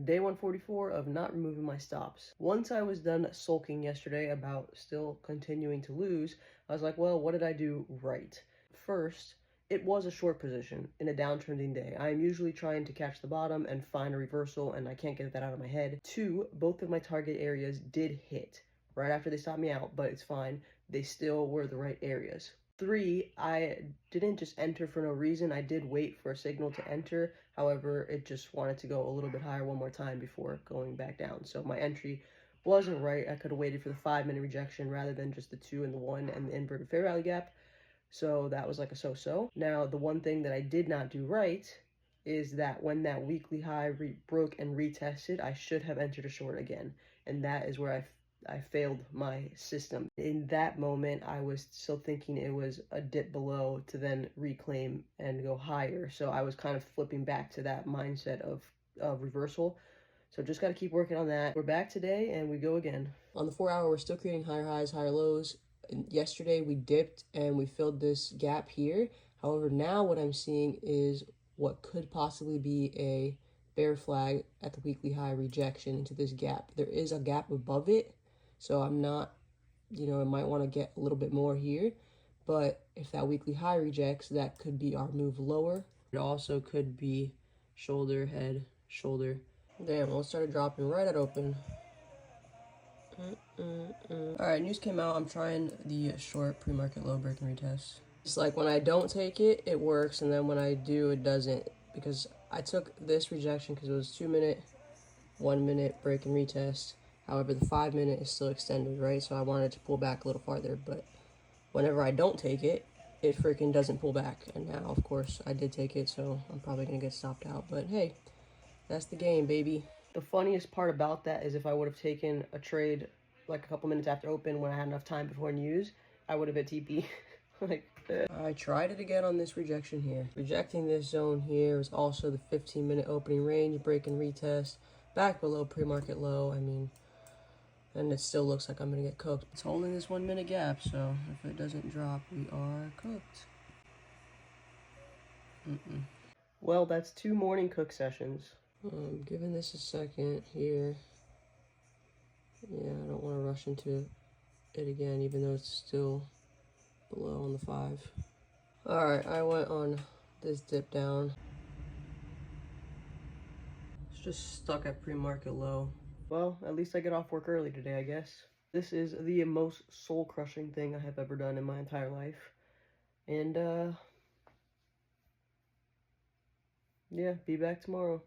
Day 144 of not removing my stops. Once I was done sulking yesterday about still continuing to lose, I was like, well, what did I do right? First, it was a short position in a downtrending day. I am usually trying to catch the bottom and find a reversal, and I can't get that out of my head. Two, both of my target areas did hit right after they stopped me out, but it's fine. They still were the right areas. Three, I didn't just enter for no reason. I did wait for a signal to enter. However, it just wanted to go a little bit higher one more time before going back down. So my entry wasn't right. I could have waited for the 5-minute rejection rather than just the 2 and the 1 and the inverted fair value gap. So that was like a so-so. Now, the one thing that I did not do right is that when that weekly high broke and retested, I should have entered a short again. And that is where I failed my system. In that moment, I was still thinking it was a dip below to then reclaim and go higher. So I was kind of flipping back to that mindset of reversal. So just got to keep working on that. We're back today and we go again. On the 4-hour, we're still creating higher highs, higher lows. Yesterday we dipped and we filled this gap here. However, now what I'm seeing is what could possibly be a bear flag at the weekly high rejection into this gap. There is a gap above it, so I'm not, I might want to get a little bit more here. But if that weekly high rejects, that could be our move lower. It also could be shoulder, head, shoulder. Damn, well, it started dropping right at open. Alright, news came out. I'm trying the short pre-market low break and retest. It's like when I don't take it, it works, and then when I do, it doesn't. Because I took this rejection because it was 2-minute, 1-minute break and retest. However, the 5-minute is still extended, right? So I wanted to pull back a little farther, but whenever I don't take it, it freaking doesn't pull back. And now, of course, I did take it, so I'm probably going to get stopped out. But hey, that's the game, baby. The funniest part about that is if I would have taken a trade like a couple minutes after open when I had enough time before news, I would have hit TP. I tried it again on this rejection here. Rejecting this zone here is also the 15-minute opening range, break and retest, back below pre-market low. I mean, and it still looks like I'm going to get cooked. It's holding this 1-minute gap, so if it doesn't drop, we are cooked. Well, that's 2 morning cook sessions. Giving this a second here. Yeah, I don't want to rush into it again, even though it's still below on the 5. Alright, I went on this dip down. It's just stuck at pre-market low. Well, at least I get off work early today, I guess. This is the most soul-crushing thing I have ever done in my entire life. And, yeah, be back tomorrow.